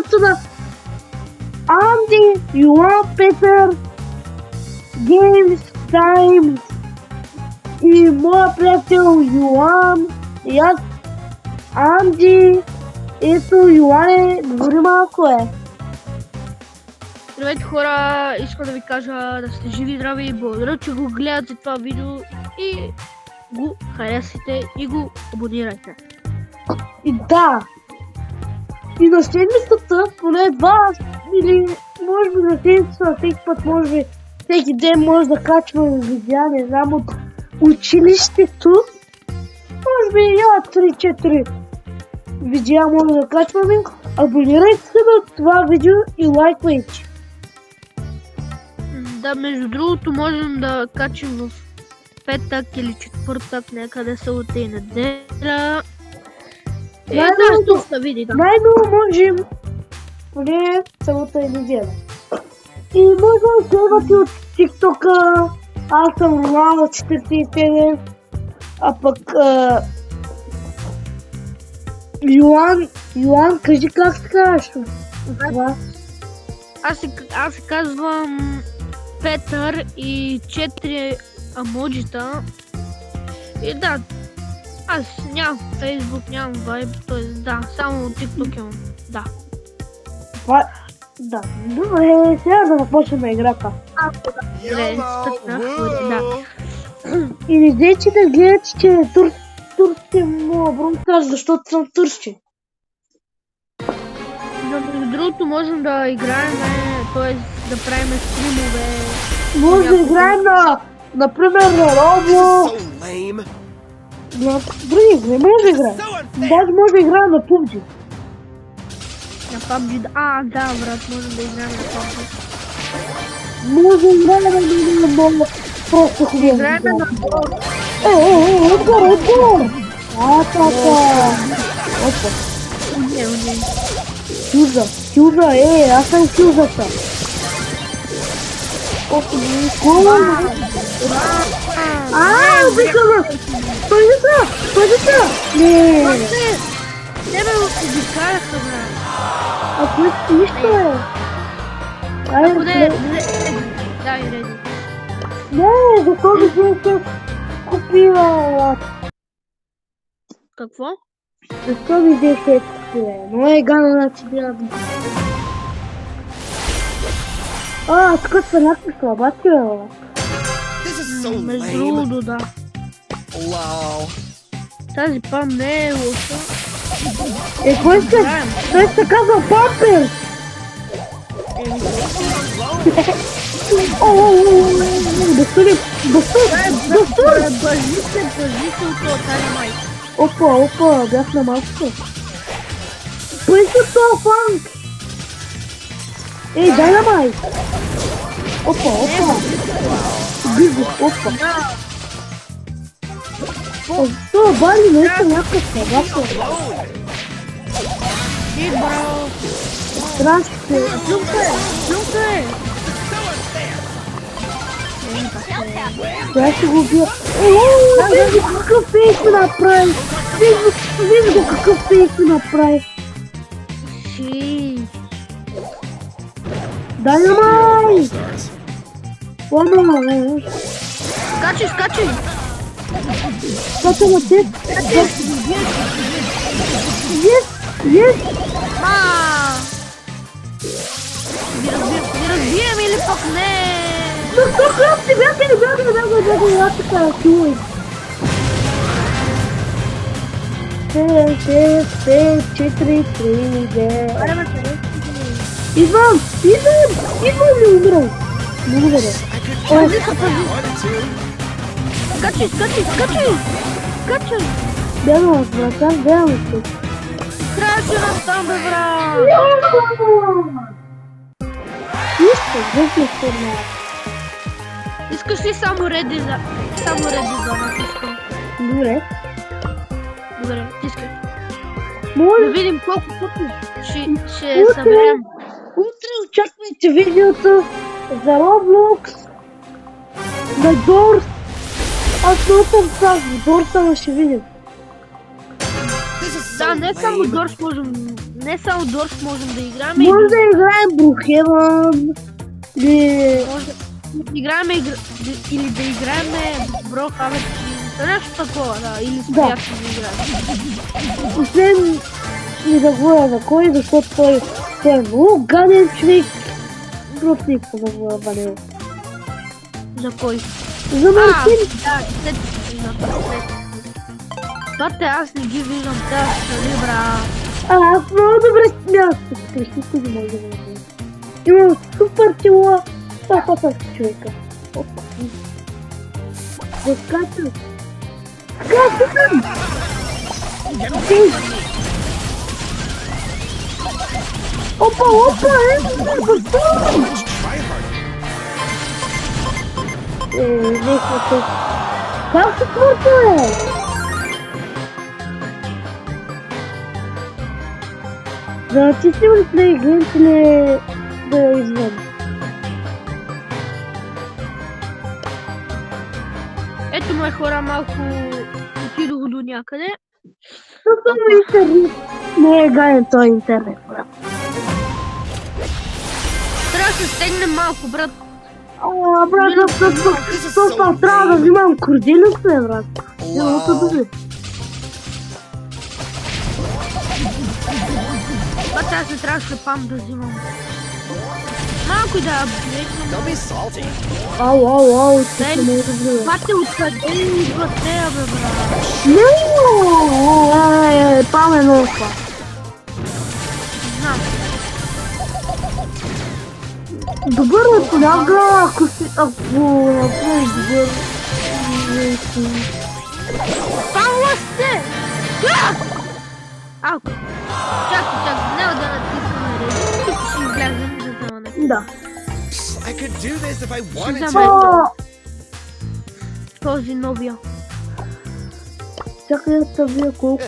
видеото на Анди, Йоан, Петър, Геймс, Таймс и моя приятел Йоан и аз, Анди. Ето, Йоане, говори малко Здравейте хора, искам да ви кажа да сте живи и здрави и благодаря, че го гледате това видео и го харесайте и го абонирайте. И да, и на седмицата, поне два или може би на седмицата, всеки път, може би всеки ден може да качваме видеа, не знам, от училището. Може би я 3-4 видеа може да качваме. Абонирайте се на това видео и лайквайте. Да, между другото можем да качим в петък или четвъртък, някъде събота и неделя. Да види, да. Най-много можем поне събота и неделя. И може да гледате от TikTok-а. Аз съм Романа 47, а пък Йоан, кажи как се казваш? Аз се казвам Петър и 4 емоджита. И да, аз нямам Facebook, нямам Vibe, т.е. да, само TikTok имам, да. Да, добре, сега да започнем играта. Да. И не дейте да гледате, че турците моя бронка, защото съм турски. Но между другото можем да играем, т.е. да правим стримове. Може да играем например, на Roblox. На други игри може да играем. Даже може да играем на PUBG. На PUBG, да, брат, можем да играем на PUBG. Може да играем на много просто хубаво. Играем на Roblox. Отгоре! Опа. Хюза, аз съм Хюзата. Обикаме! Пазица! Не! Тебе обикаляха, брат. Ако искаш нищо Ако не, да, и реди. Не, защото се купила. Какво? Защо ми взех но е гана на тебе. Тук са някакви слабаци, Между другото, да. Тази пам не е лоша. Кой сте? Той се казва Пампер! Бастур! Бъжи се от това, тая майка. Опа, бях на малкото. Пъй се това фанк! Ей, дай на май! Опа! Опа! Това бали наистина някакъв слабака. Ти, браво! Страшно! Плюнка е! Сега ще го убия. Виж го какъв фейк ми направи! Виж го какъв фейк ми направи! Дайнамайт! Скачай! Скачай на теб! Yes! Ви разбием или пък не? Бяга, така, чуй! 5, 4, 3, 2... Идвам! Не умрал! Благодаря. Скачай! Бягам с брата, тук. Краче там, бе, брат! Нищо, Искаш ли само реди за нас искам? Добре, тискай. Да видим колко пъти ще съберем. Утре очаквайте видеото за Roblox, на Дорс. Аз много съм с Дорса, но ще видим. Да, не само Дорс можем, не само Дорс можем да играем. Може да играем Brookhaven. Може да играем или да играем Brookhaven. Нещо такова, да. Или с приятел да играем. Освен не да говоря за кой, защото той е много гаден човек. Просто не искам да говоря за него. За кой? За Мартин. Да, Бате, аз не ги виждам тези, брат. Аз много добре смятам. Никой не може да го направи. Имам супер тело. Това е човека. Опа. Да скачам. Скачам! Опа, защо? Нехвата. Как се твърде? Да натиснем ли плей геймс или да я извън? Ето ме хора, малко отидох до някъде. Защото интернет не е гаден този интернет, брат. Трябва да се стегнем малко, брат. Брат, това трябва да взимам кордилюк, брат. Много добре. Бате, аз не трябваше пам да взимам. Малко да апгрейдвам. Ау, ти се много добре. Бате, откъде идва тея, бе, брат? Пам е много това. Знам. Добър е понякога, ако направиш добър. Памла сте! Алко. Чакай, няма да натискаме реди. Тук ще излязем за вземане. Да. I could do this if I wanted She's to. Този новия. Чакай да събия колко.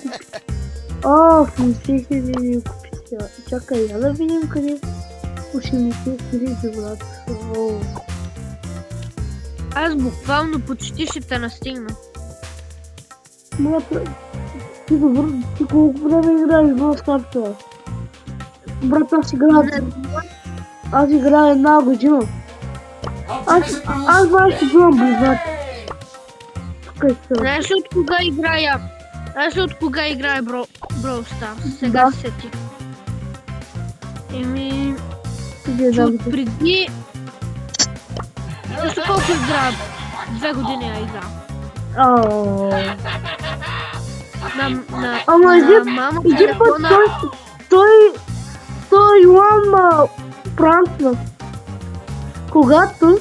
80 000 купи сега. Чакай, я да видим къде. 80 000, брат. Аз буквално почти ще те настигна. Брат, ти колко време играеш в старта? Брат, аз играя една година. Аз баш играм близат. Знаеш ли от кога играя? Знаеш ли от кога играя Brawl Stars? Сега Да. се сетих. Еми... От преди... Също колко играя? 2 години я играм. Ама един път той Йоан пранкна. Когато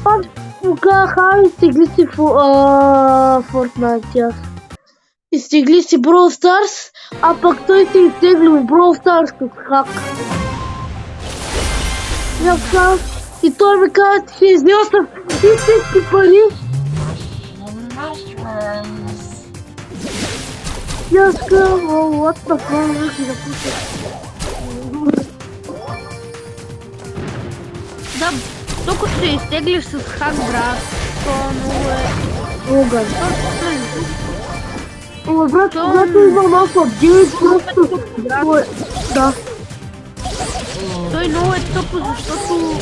аз показах изтегли си Fortnite изтегли си Brawl Stars, а пък той се изтегли в Brawl Stars като хак. И той ми каза, че изнесах истински пари. И аз казвам, what the fuck, и да пуша. Да, докато се изтеглиш с хак, брат, то много е... Огън. Ама брат, когато имам алфа 9, просто... Да. Той много е тъпо, защото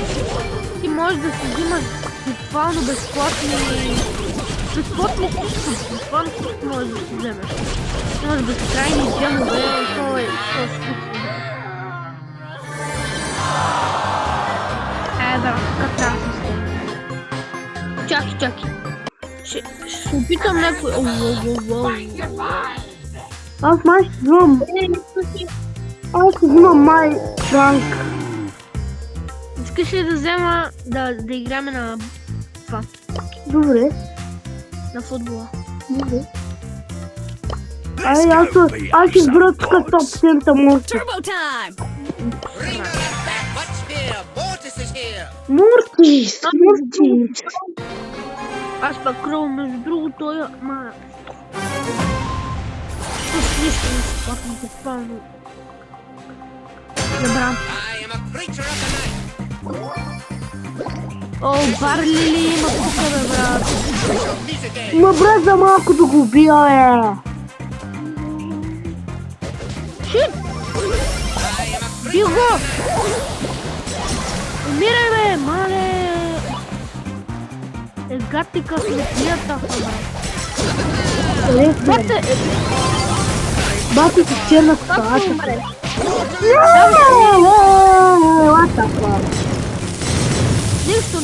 ти можеш да си взимаш буквално безплатни всичко, буквално всичко можеш да си вземеш. Имаш безкрайни джемове, то е скучно. Брат, така трябва да се стегне. Чакай. Ще се опитам някой... Аз май ще взимам... Аз ще взимам май ранг. Искаш ли да взема да играме на това? Добре. На футбола. Добре. Аз ще избера тук 100% Морти. Bring her back. What's here? Mortis is here. Морти! Аз пък кръв, между другото, Тук нищо не се платно, буквално. Забрам. I am a creature of the night. О, Барли ли има тук, бе, брат? Music game. Ма брат, за малко да го убия, Шит! Билго! Умирай, бе, мале! Гати късметията, Къде сме? бате, Бати си черна как коса. ще умреш? What the fuck? Нищо.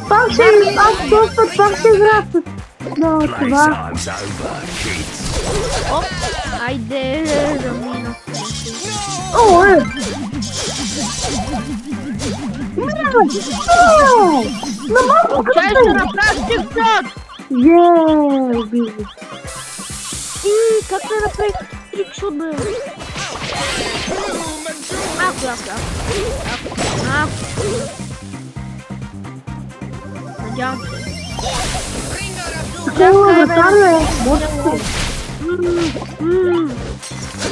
Пак ще игра с... Но това... Playtime's over, kids. Оп, айде да мина. О, е! На малко Чай ще направиш тикшот! Уби го. И как да направиш трикшот, бе? Ако. Надявам се. Чела вратар, бе! Морски.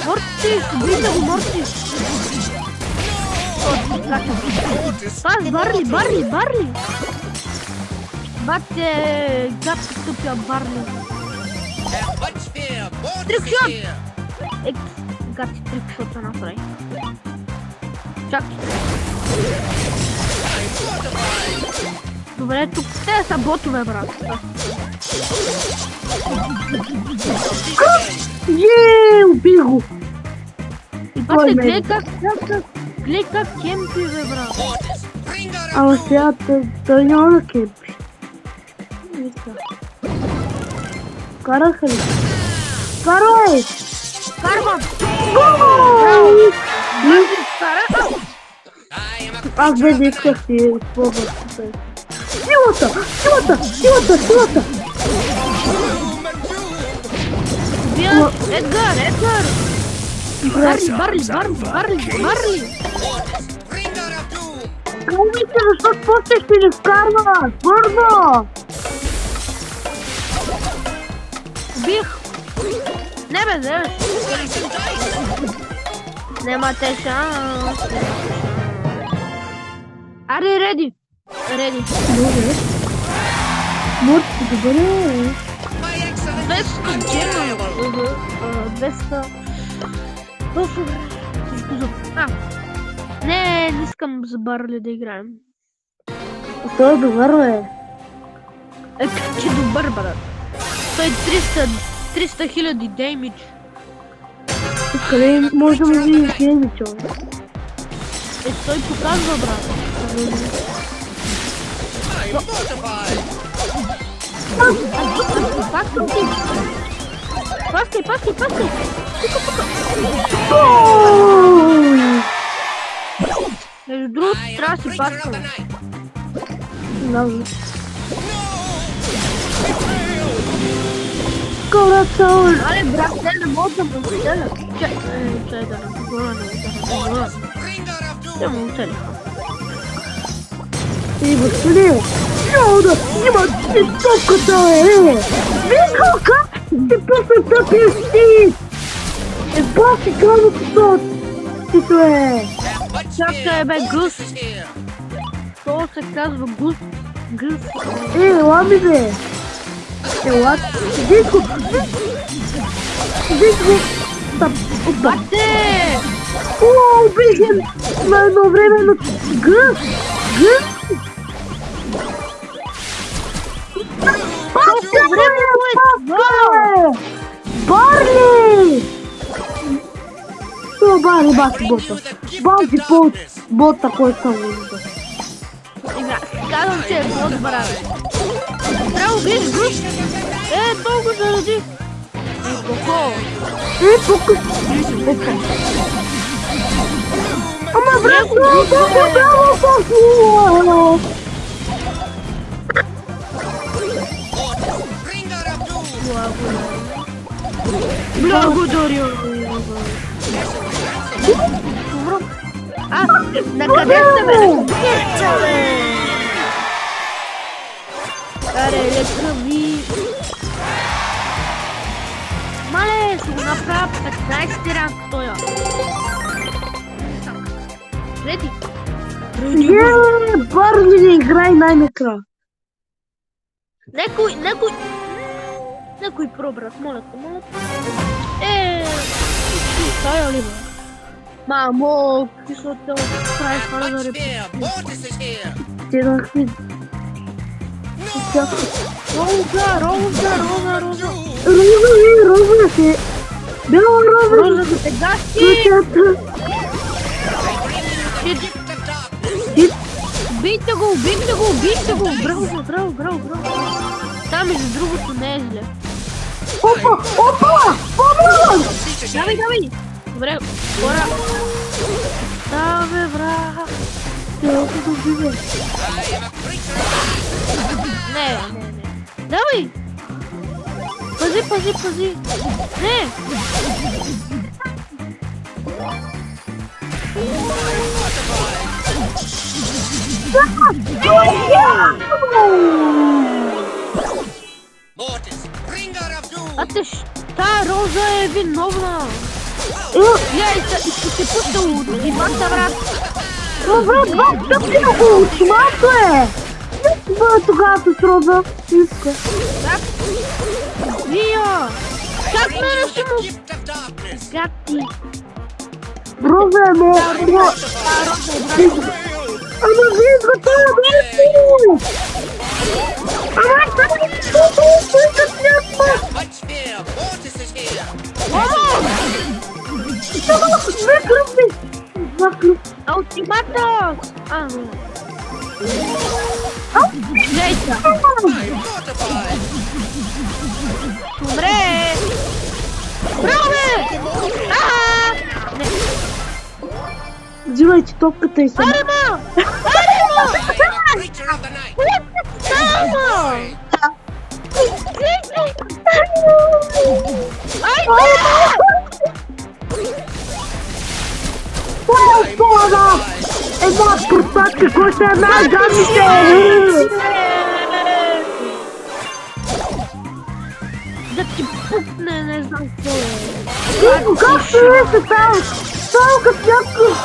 Мортис, бита го Мортис. Пас, Барли! Бате, гати тъпя Барли. Trickshot! Гати трикшота направи. Чакай. Добре, тук те са ботове, брат. Уби го. И Кой бате, ме? гледай как кемпи, бе, брат. Ама сега той няма да кемпи. Караха ли? Карай! Карма! Кара! Аз бе не исках си изпробвам. Силата! Бия, Едгар! Барли! Кълвайте, защото после ще ни вкарва! Бързо! Бих! Не бе. Немате шанс. Аре, реди. Добре. Морски, добре. 200 гема. 200. Не искам за Барли да играем. Той е добър, бе. Как че добър, брат. Той 300 хиляди деймидж. Къде може да му видиш гейми, човек? Той показва, брат. Паскай. Между другото, трябва да си паскаме. Много. Коратор! Але, брат, не мога да му оцеля. Чай да не говоря. Ще му оцеля. И господи! Няма да има топката, Виждал как ти пусна тъпия си! Баси граното тито е! Чакай, бе, гъс. То се казва гъс. Ела ми, бе! Ела, Вижко! Бате! Убих на едно време на гъс! Колко време му е това? Барли! Това Барли баси бота. Баси бота, който съм виждал. Казвам, че е бот, брат. Трябва да убиеш гъс. Толкова заради. Коко? Пока. Ама брат, много Благодаря. Накъде сте, бе? Аре, лека ви. Мале, ще го направя 15 ранг тоя. Реди. Барли не играй най-накрая. Некой про, брат, моля те. Тая ли, бе? Мамо, ти се от това правиш хора да Watch репетираш. there, Mortis is here. Те да си... Роза! Роза се... Бяла роза! Роза да те гаси! Кучата! I bring you the gift of darkness. Бийте го! Браво! Там между другото не е зле. Опа! Помогам! Давай! Добре, хора. Давай, брат. Трябва да убивам. I am a creature of Не. Давай! Пази! Не! Mortis, bringer of doom. Та Роза е виновна. Гледай, ще се пуска от имата, брат. Брат, стъпки на ултимато е! Бъде тогава с Роза. Иска. Вия! Как Bring не you ще the му gift of darkness. гати? Роза е много... Ама вие изготвяла да е силно! Ама това е силно! Much fear, Mortis is here. Ултимата! Не. Гледай се. I'm mortified. Добре! Браво, бе! Не. Взимайте топката и съм. Арема! Creature of the night. Само! Това е това! Една просачка, която е най-гадните! Да ти пукне, не знам какво е. Как ще се там? Само като някакъв...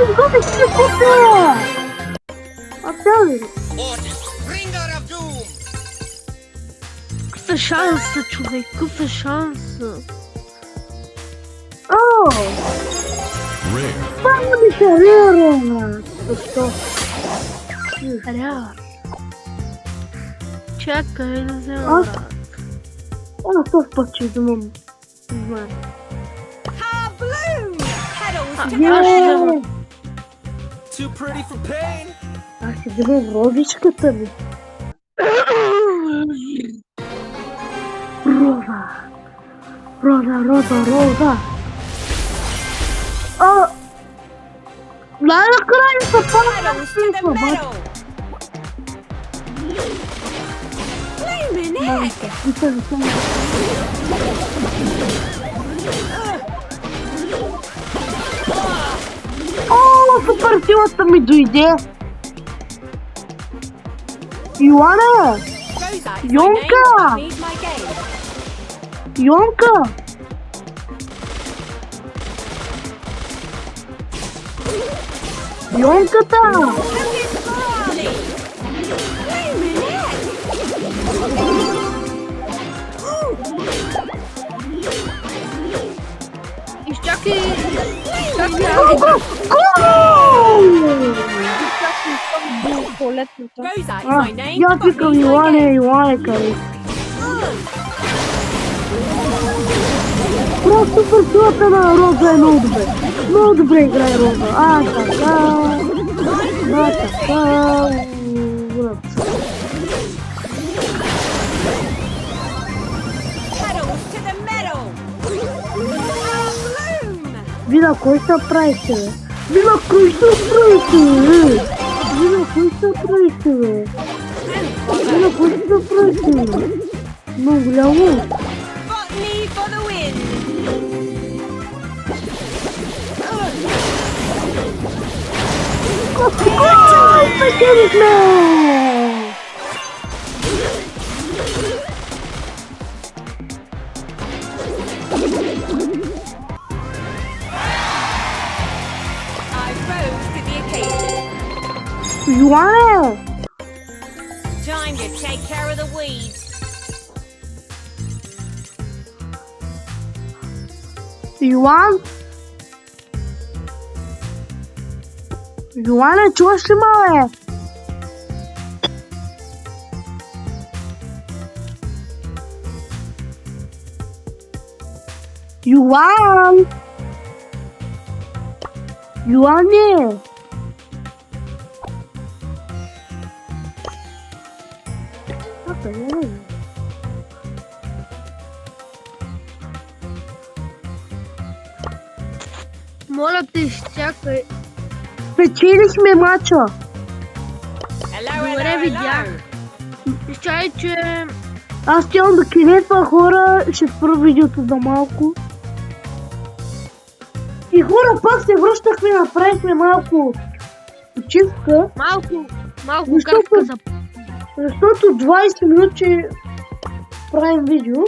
Изготвих си купе! А тя ли? Mortis, bringer of doom. Какъв е шанса, човек? Какъв е шанса? О! Rare. Това ми се вярва! Защо? Аля. Чакай да взема, Аз- брат. Това път ще вземам. Не знам. Аз ще взема. Too pretty for pain. Аз ще вземам розичката ми. Роза! Най-накрая се пада с баба. О, супер силата ми дойде! Йоана! Йонка! Йонка! Йонката! Изчакай. Туалетната. Я викам Йоане, къде? Просто силата на Роза е много добре. Много добре играе Роза. Така. Вина, кой ще правите, бе? Вина, кой ще правите, бе? Много голямо. Спечелихме! Йоане! Time to take care of the weeds. Йоан? Йоане, чуваш ли, мале? Йоан! Йоане! Моля те, изчакай. Печелихме мача. Hello, Добре, hello, видях. hello. Изчакай, че... Аз тялам да килетва хора, ще спра видеото за малко. И хора, пак се връщахме, направихме малко почивка, Малко Защото- кратка за... защото 20 минути правим видео.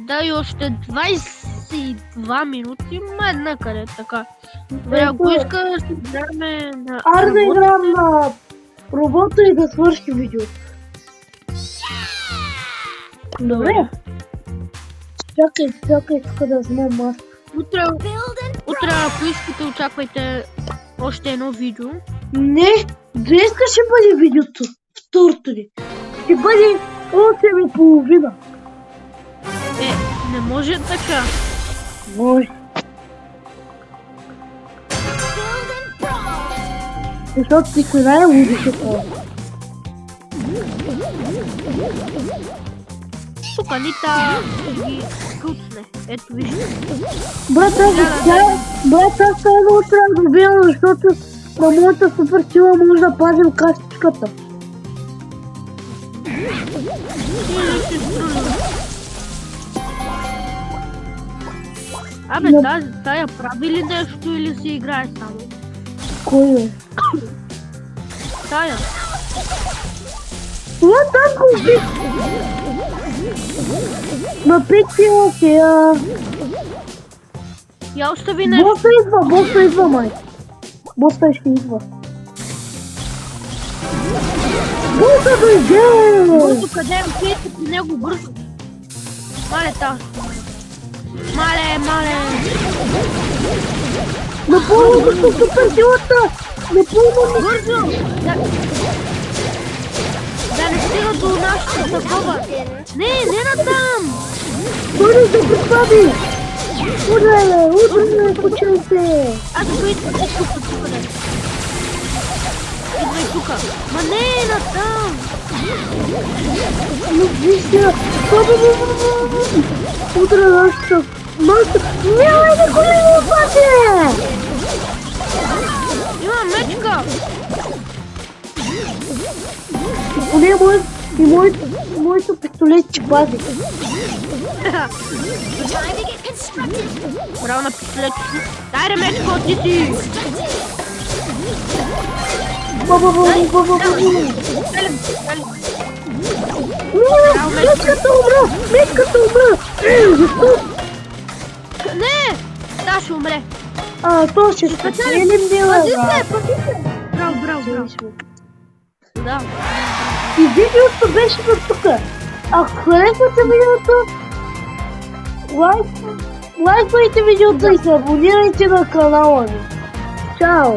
Да, и още 22 минути има една къде така. Добре, ако искаш, ще играме на... Аре да работа. играм на робота и да свърши видео. Добре. Чакай, тук да взема маска. Утре, ако искате, очаквайте още едно видео. Не, днеска ще бъде видеото. Второто ни. Ще бъде 8:30. Не може така. Може. Защото ти се най-лудите това. Тук Анита ще ги скутне. Ето вижте. Брат, аз това много трябва да добивам, защото на моята супер сила може да пазим кашичката. Абе, тая прави ли нещо или си играе само? Кой е? Тая. Това танко убит! Напитила се, Я остави нещо. Боса идва, май. Боса ще идва. Боса дойде! Бързо, къде е? Отидете при него бързо. Мале, тази. Мале. Напълно го със супер силата! Напълно го! Бързо! Да не стига до нашата такова. Не натам! Той не се представи! Удрай, кученце! Аз го идвам тук, да. Идвай тука. Ма не натам! Ну, вижте! Удрай нашата! Няма никой не ми опаде! Имам мечка! Поне моето пистолет ще пази. Браво на пистолет. Дай ремечко, ти си! Баба. Мечката умра! Защо? Не! Да, ще умре. То ще спечелим дела, Пазите! Браво. Да. И видеото беше до тук. Ако харесвате видеото, лайквайте видеото и се абонирайте на канала ми. Чао!